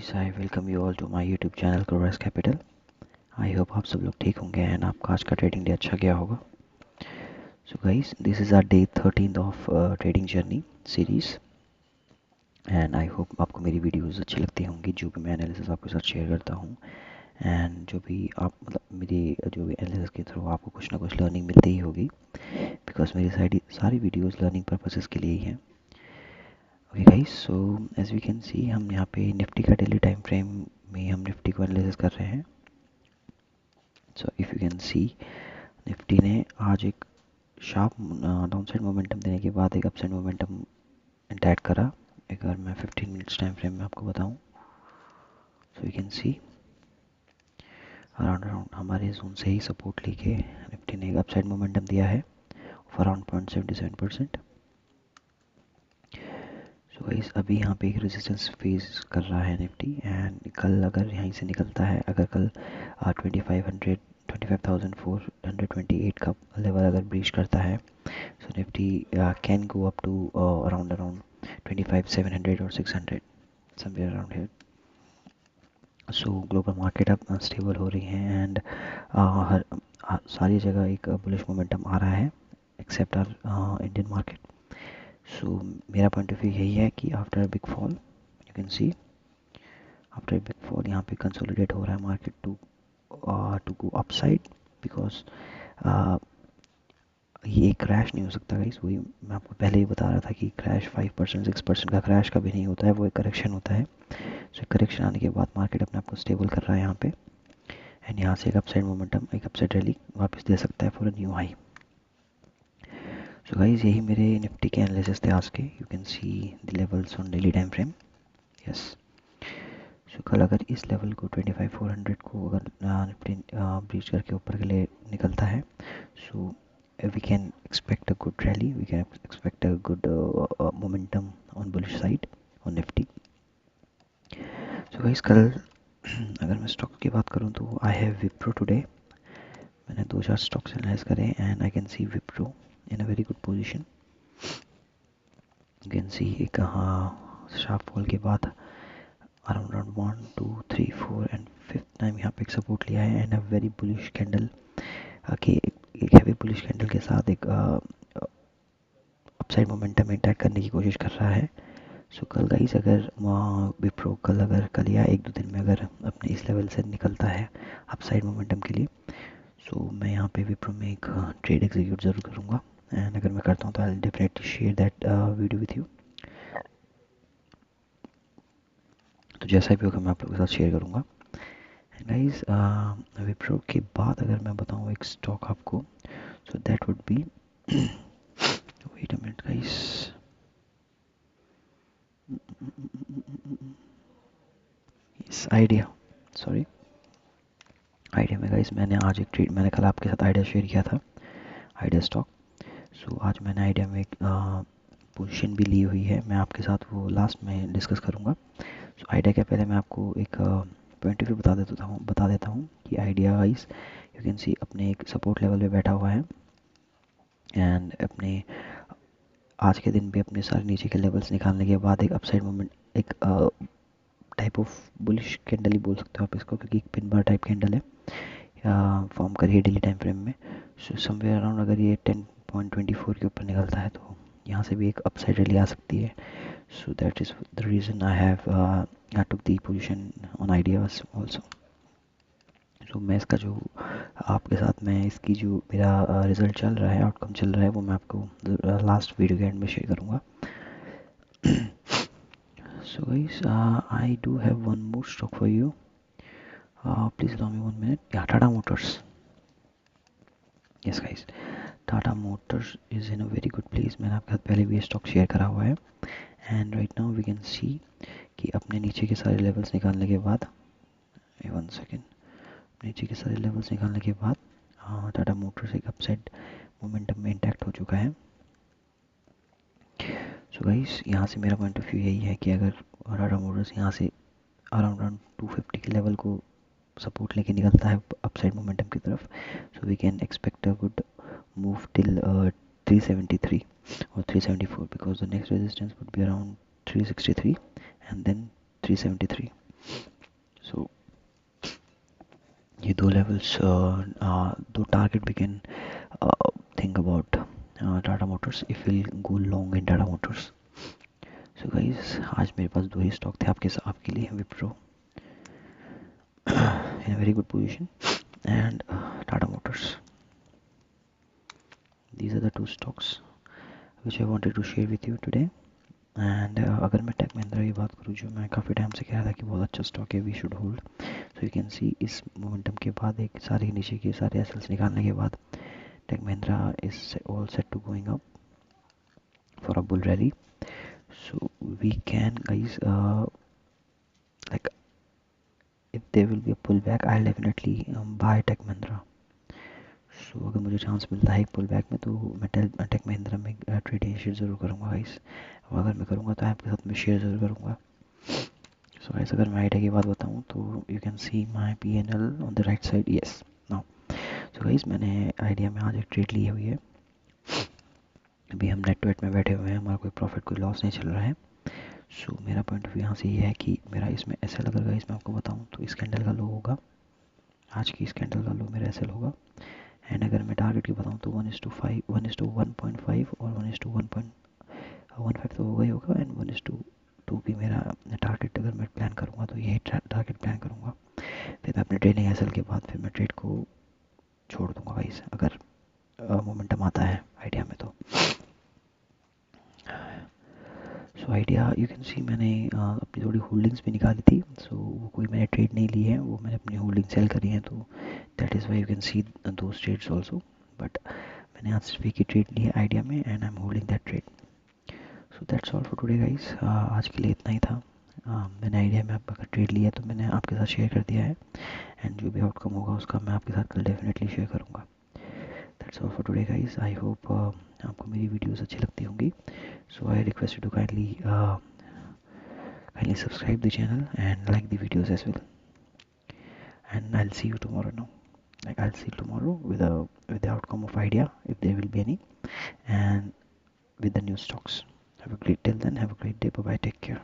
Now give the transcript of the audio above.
Guys, I welcome you all to my YouTube channel Crores Capital. I hope आप सब लोग ठीक होंगे एंड आपका आज का ट्रेडिंग डे अच्छा गया होगा। So guys, this is our day 13 of trading journey series and I hope आपको मेरी वीडियोस अच्छी लगती होंगी। जो भी मैं एनालिसिस आपके साथ शेयर करता हूँ एंड जो भी आप मेरी जो भी एनालिसिस के थ्रू आपको कुछ ना कुछ लर्निंग मिलती ही होगी, बिकॉज मेरी सारी वीडियोज़ लर्निंग पर्पसेस के लिए ही हैं। Okay guys, so as we can see हम यहाँ पे निफ्टी का डेली टाइम फ्रेम में हम निफ्टी को एनालिसिस कर रहे हैं। So if you can C, Nifty ने आज एक शार्प डाउनसाइड मोमेंटम देने के बाद एक अपसाइड मोमेंटम इंटैक्ट करा। अगर मैं 15 मिनट्स टाइम फ्रेम में आपको बताऊं, सो you can C around around हमारे जोन से ही सपोर्ट लेके निफ्टी ने एक अपसाइड मोमेंटम दिया है ऑफ अराउंड 0.77%। सो गाइस, अभी यहाँ पे एक रेजिस्टेंस फेस कर रहा है निफ्टी एंड कल अगर यहीं से निकलता है, अगर कल 25,428 का लेवल अगर ब्रीच करता है, so Nifty can go up to around around 25,700 और 600 somewhere around here. So global market अब स्टेबल हो रही है एंड सारी जगह एक बुलिश मोमेंटम आ रहा है except our Indian market. So मेरा पॉइंट ऑफ व्यू यही है कि after big fall, you can see after big fall यहाँ पे कंसोलिडेट हो रहा है market to go upside, because ये क्रैश नहीं हो सकता गाइस। वही मैं आपको पहले ही बता रहा था कि क्रैश 5% 6% का क्रैश कभी नहीं होता है, वो एक करेक्शन होता है। सो करेक्शन आने के बाद मार्केट अपने आप को स्टेबल कर रहा है यहाँ पे एंड यहाँ से एक अपसाइड मोमेंटम, एक अपसाइड रैली वापस दे सकता है for a new high. So guys, यही मेरे निफ्टी के एनालिसिस थे आज के। You can see the levels on daily time frame. Yes, so कल अगर इस लेवल को 25,400 को अगर निफ्टी ब्रीच करके ऊपर के लिए निकलता है, सो we can expect a good rally, we can expect a good momentum on bullish side on nifty. So guys, कल अगर मैं स्टॉक की बात करूं तो आई हैव विप्रो टुडे। मैंने 2-4 स्टॉक्स एनालाइज करे and I can see Wipro in a very good position. You can सी एक शार्प फॉल के बाद अराउंड 1 2 3 4 एंड 5th टाइम यहाँ पे एक सपोर्ट लिया है and a very bullish candle के एक हैवी बुलिश कैंडल के साथ एक अपसाइड मोमेंटम अटैक करने की कोशिश कर रहा है। सो कल गाइस, अगर विप्रो कल या 1-2 दिन में अगर अपने इस लेवल से निकलता है अपसाइड मोमेंटम के लिए, सो मैं यहाँ पे विप्रो में एक ट्रेड एग्जीक्यूट ज़रूर करूँगा एंड अगर मैं करता हूँ तो I will definitely share that video with you. तो जैसा भी होगा मैं आप लोगों के साथ शेयर करूँगा। एंड गाइस, विप्रो के बाद अगर मैं बताऊँ एक स्टॉक आपको, so that would be wait a minute guys, yes Idea, sorry Idea में गाइस मैंने आज एक ट्रेड, मैंने कल आपके साथ आइडिया शेयर किया था, आइडिया स्टॉक। सो आज मैंने आइडिया में एक पोजीशन भी ली हुई है, मैं आपके साथ वो लास्ट में डिस्कस करूँगा। सो आइडिया के पहले मैं आपको एक पॉइंट ऑफ व्यू बता देता हूँ कि आइडिया गाइस, यू कैन सी अपने एक सपोर्ट लेवल पे बैठा हुआ है एंड अपने आज के दिन भी अपने सारे नीचे के लेवल्स निकालने के बाद एक अपसाइड मूवमेंट, एक टाइप ऑफ बुलिश कैंडल ही बोल सकते हो आप इसको, क्योंकि एक पिन बार टाइप कैंडल है फॉर्म करिए डेली टाइम फ्रेम में। सो समवेयर अराउंड अगर ये 10.24 के ऊपर निकलता है तो यहाँ से भी एक अपसाइड रैली आ सकती है। So that is the reason I took the position on ideas also. So मैं इसका जो आपके साथ मैं इसकी जो मेरा रिज़ल्ट चल रहा है, आउटकम चल रहा है, वो मैं आपको लास्ट वीडियो के एंड में शेयर करूँगा। So guys, I do have one more stock for you. Please allow me 1 minute. Yeah, Tata Motors. Yes guys, Tata Motors is in a very good place. मैंने आपके साथ पहले भी ये stock share करा हुआ है and right now we can see कि अपने नीचे के सारे लेवल्स निकालने के बाद, 1 सेकेंड, नीचे के सारे लेवल्स निकालने के बाद टाटा मोटर्स एक अपसाइड मोमेंटम में इंटैक्ट हो चुका है। सो गाइस, यहाँ से मेरा पॉइंट ऑफ व्यू यही है कि अगर टाटा मोटर्स यहाँ से अराउंड 250 के लेवल को सपोर्ट लेके निकलता है अपसाइड मोमेंटम की तरफ, so we can expect a good move till 373 or 374, because the next resistance would be around 363 and then 373. So ये दो लेवल्स, दो target we can think about Tata Motors if will go long in Tata Motors. So guys, आज मेरे पास दो ही stock थे आपके लिए, Wipro in a very good position and Tata Motors. These are the two stocks which I wanted to share with you today. And अगर मैं टेक महिंद्रा की बात करूँ, जो मैं काफ़ी टाइम से कह रहा था कि बहुत अच्छा स्टॉक है, we should hold. So you can see इस मोमेंटम के बाद, एक सारे नीचे के सारे एसएल्स निकालने के बाद, Tech Mahindra is all set to going up for a bull rally. So we can guys, like if there will be a pullback, I'll definitely buy Tech Mahindra. So अगर मुझे चांस मिलता है एक पुल बैक में, तो मैं टेक महिंद्रा में ट्रेड इनिशिएट ज़रूर करूँगा गाइस. और अगर मैं करूँगा तो आपके साथ में शेयर ज़रूर करूँगा. सो गाइस, अगर मैं आइडिया की बात बताऊँ तो you can C my P&L on the right side. Yes, now. So guys, मैंने आइडिया में आज एक ट्रेड ली हुई है. अभी हम नेट टू नेट में बैठे हुए हैं, हमारा कोई प्रॉफिट कोई लॉस नहीं चल रहा है. सो मेरा पॉइंट ऑफ व्यू यहाँ से ये है कि मेरा इसमें एसएल, अगर गाइस मैं आपको बताऊँ तो इस कैंडल का लो होगा, आज की इस कैंडल का लो मेरा एसएल होगा. एंड अगर मैं टारगेट की बताऊँ तो 1:5, 1:1.5 और 1:1.15 तो होगा ही होगा. एंड 1:2 भी मेरा टारगेट, अगर मैं प्लान करूँगा तो यही टारगेट प्लान करूँगा. फिर मैं अपने ट्रेडिंग एसएल के बाद फिर मैं ट्रेड को छोड़ दूँगा गाइस, अगर मोमेंटम आता है आइडिया में तो. सो आइडिया, यू कैन सी, मैंने अपनी थोड़ी होल्डिंग्स भी निकाली थी. सो वो कोई मैंने ट्रेड नहीं ली है, वो मैंने अपनी होल्डिंग सेल करी है. तो that is why you can see those trades also. But मैंने आज सिर्फ एक ही ट्रेड ली है आइडिया में, and I am holding that trade. So that's all for today guys. आज के लिए इतना ही था. मैंने आइडिया में अगर ट्रेड लिया तो मैंने आपके साथ शेयर कर दिया है. एंड जो भी आउटकम होगा उसका मैं आपके साथ कल डेफिनेटली शेयर करूँगा. That's all for today guys. I hope आपको मेरी वीडियोस अच्छी लगती होंगी. So I request you to kindly subscribe the channel and like the videos as well. And I'll see you tomorrow now. Like, I'll see you tomorrow with the outcome of idea, if there will be any, and with the new stocks. Have a great, till then, have a great day. Bye bye, take care.